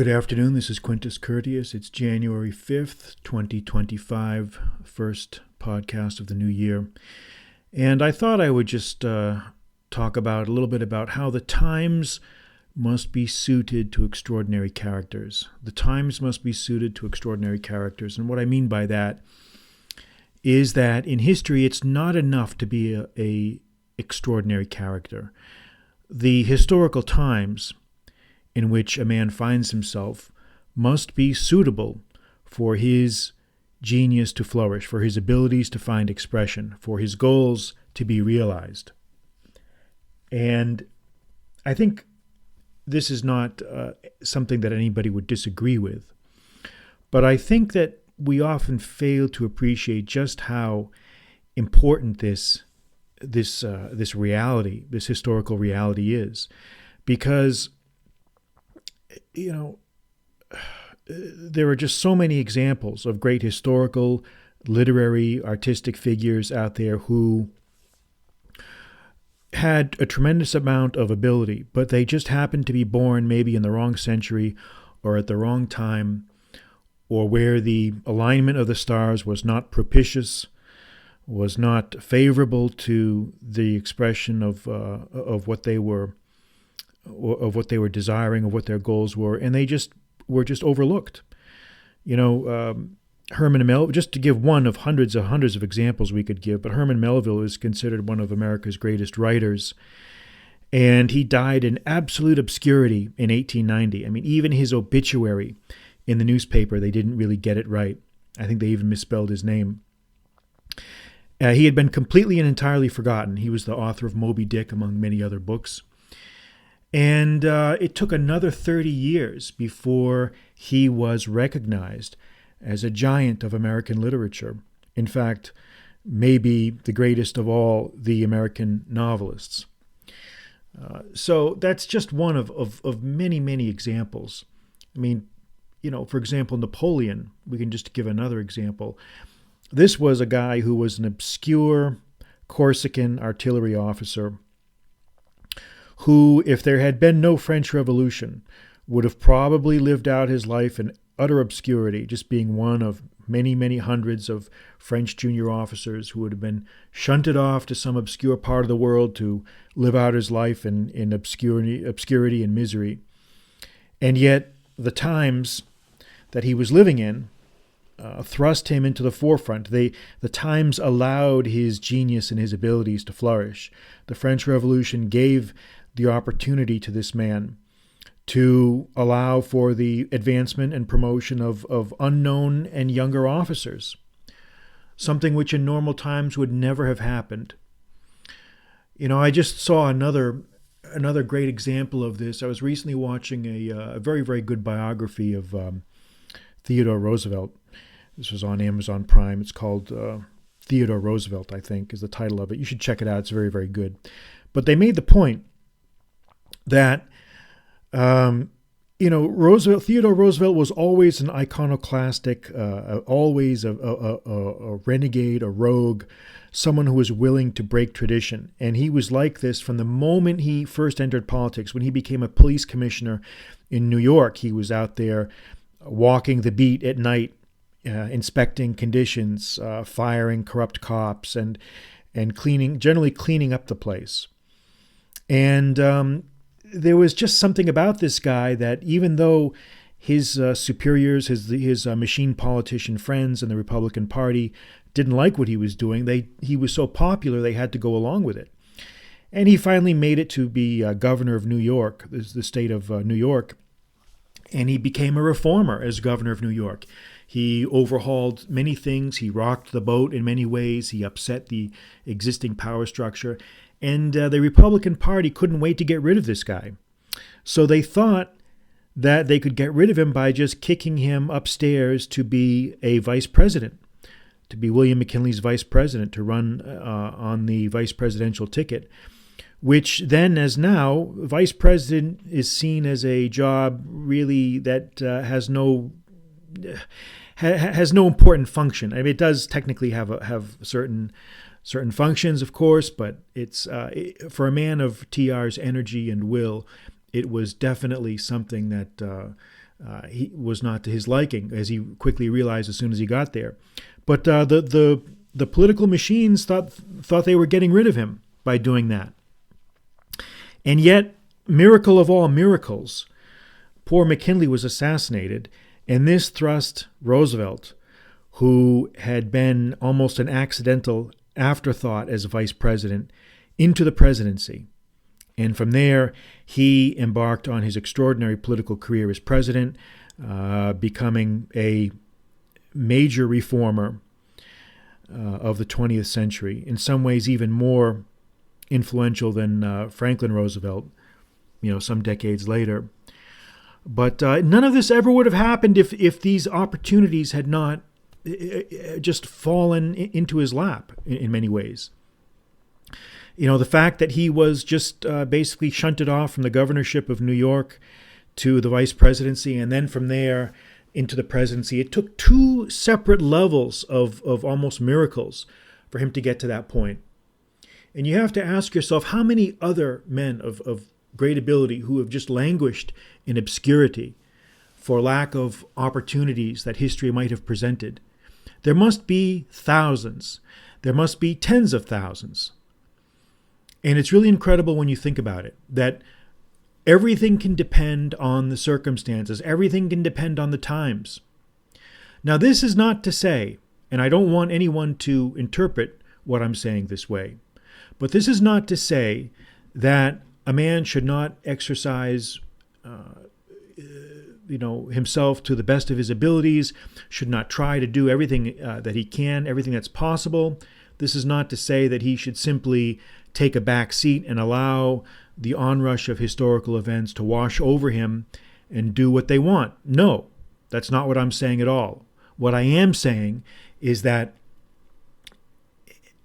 Good afternoon. This is Quintus Curtius. It's January 5th, 2025, first podcast of the new year. And I thought I would just talk about a little bit about how the times must be suited to extraordinary characters. The times must be suited to extraordinary characters. And what I mean by that is that in history, it's not enough to be a extraordinary character. The historical times in which a man finds himself must be suitable for his genius to flourish, for his abilities to find expression, for his goals to be realized. And I think this is not something that anybody would disagree with, but I think that we often fail to appreciate just how important this reality, this historical reality is, because there are just so many examples of great historical, literary, artistic figures out there who had a tremendous amount of ability, but they just happened to be born maybe in the wrong century or at the wrong time, or where the alignment of the stars was not propitious, was not favorable to the expression of what they were desiring, of what their goals were, and they were overlooked. Herman Melville, just to give one of hundreds of examples we could give, but Herman Melville is considered one of America's greatest writers, and he died in absolute obscurity in 1890. I mean, even his obituary in the newspaper, they didn't really get it right. I think they even misspelled his name. He had been completely and entirely forgotten. He was the author of Moby Dick, among many other books. And it took another 30 years before he was recognized as a giant of American literature. In fact, maybe the greatest of all the American novelists. So that's just one of many, many examples. I mean, for example, Napoleon, we can just give another example. This was a guy who was an obscure Corsican artillery officer who, if there had been no French Revolution, would have probably lived out his life in utter obscurity, just being one of many, many hundreds of French junior officers who would have been shunted off to some obscure part of the world to live out his life in obscurity and misery. And yet, the times that he was living in thrust him into the forefront. The times allowed his genius and his abilities to flourish. The French Revolution gave the opportunity to this man to allow for the advancement and promotion of unknown and younger officers, something which in normal times would never have happened. I just saw another great example of this. I was recently watching a very, very good biography of Theodore Roosevelt. This was on Amazon Prime. It's called Theodore Roosevelt, I think, is the title of it. You should check it out. It's very, very good. But they made the point that, Theodore Roosevelt was always an iconoclastic, always a renegade, a rogue, someone who was willing to break tradition. And he was like this from the moment he first entered politics. When he became a police commissioner in New York, he was out there walking the beat at night, inspecting conditions, firing corrupt cops, and generally cleaning up the place. And there was just something about this guy that, even though his superiors, his machine politician friends in the Republican Party didn't like what he was doing, he was so popular they had to go along with it. And he finally made it to be governor of New York, the state of New York, and he became a reformer as governor of New York. He overhauled many things. He rocked the boat in many ways. He upset the existing power structure. And the Republican Party couldn't wait to get rid of this guy. So they thought that they could get rid of him by just kicking him upstairs to be a vice president, to be William McKinley's vice president, to run on the vice presidential ticket, which then, as now, vice president is seen as a job really that has no important function. I mean, it does technically have certain functions, of course, but it's for a man of TR's energy and will, it was definitely something that he was not to his liking, as he quickly realized as soon as he got there. But the political machines thought they were getting rid of him by doing that. And yet, miracle of all miracles, poor McKinley was assassinated, and this thrust Roosevelt, who had been almost an accidental afterthought as vice president, into the presidency. And from there, he embarked on his extraordinary political career as president, becoming a major reformer of the 20th century, in some ways even more influential than Franklin Roosevelt, some decades later. But none of this ever would have happened if these opportunities had not just fallen into his lap in many ways. The fact that he was just basically shunted off from the governorship of New York to the vice presidency, and then from there into the presidency, it took two separate levels of almost miracles for him to get to that point. And you have to ask yourself, how many other men of great ability who have just languished in obscurity for lack of opportunities that history might have presented? There must be thousands. There must be tens of thousands. And it's really incredible when you think about it, that everything can depend on the circumstances. Everything can depend on the times. Now, this is not to say, and I don't want anyone to interpret what I'm saying this way, but this is not to say that a man should not exercise himself to the best of his abilities, should not try to do everything that he can, everything that's possible. This is not to say that he should simply take a back seat and allow the onrush of historical events to wash over him and do what they want. No, that's not what I'm saying at all. What I am saying is that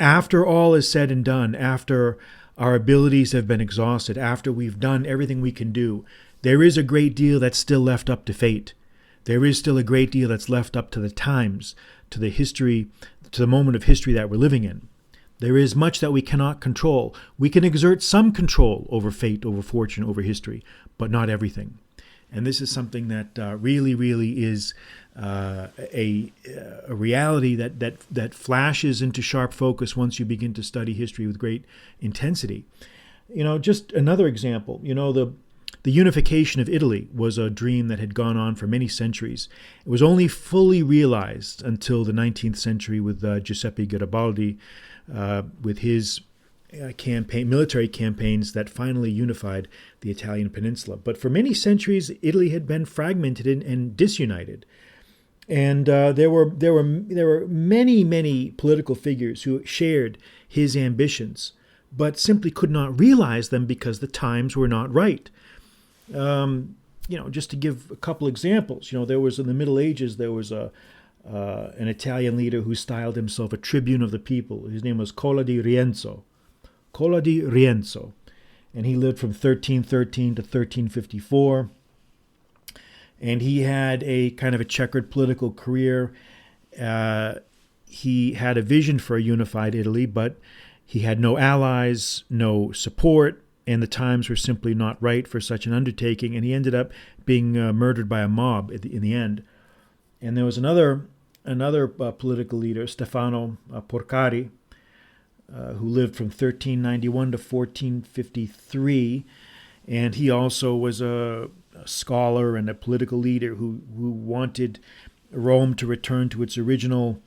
after all is said and done, after our abilities have been exhausted, after we've done everything we can do, there is a great deal that's still left up to fate. There is still a great deal that's left up to the times, to the history, to the moment of history that we're living in. There is much that we cannot control. We can exert some control over fate, over fortune, over history, but not everything. And this is something that really, really is a reality that flashes into sharp focus once you begin to study history with great intensity. Just another example, the unification of Italy was a dream that had gone on for many centuries. It was only fully realized until the 19th century with Giuseppe Garibaldi, with his military campaigns that finally unified the Italian peninsula. But for many centuries, Italy had been fragmented and disunited. And there were many, many political figures who shared his ambitions, but simply could not realize them because the times were not right. Just to give a couple examples, there was in the Middle Ages, there was an Italian leader who styled himself a tribune of the people. His name was Cola di Rienzo. And he lived from 1313 to 1354. And he had a kind of a checkered political career. He had a vision for a unified Italy, but he had no allies, no support, and the times were simply not right for such an undertaking. And he ended up being murdered by a mob in the end. And there was another political leader, Stefano Porcari, who lived from 1391 to 1453, and he also was a scholar and a political leader who wanted Rome to return to its original,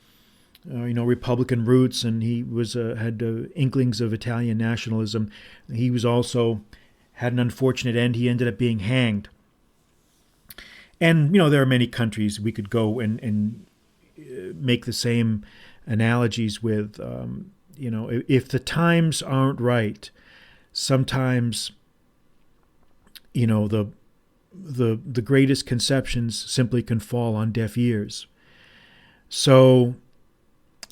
Republican roots, and he had inklings of Italian nationalism. He was also had an unfortunate end. He ended up being hanged. And there are many countries we could go and make the same analogies with. If the times aren't right, sometimes the greatest conceptions simply can fall on deaf ears. So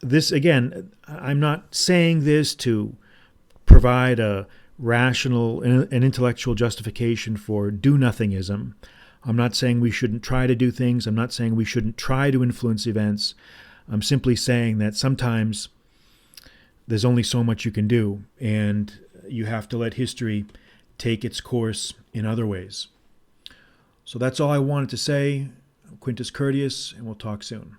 this, again, I'm not saying this to provide a rational and intellectual justification for do-nothingism. I'm not saying we shouldn't try to do things. I'm not saying we shouldn't try to influence events. I'm simply saying that sometimes there's only so much you can do, and you have to let history take its course in other ways. So that's all I wanted to say. I'm Quintus Curtius, and we'll talk soon.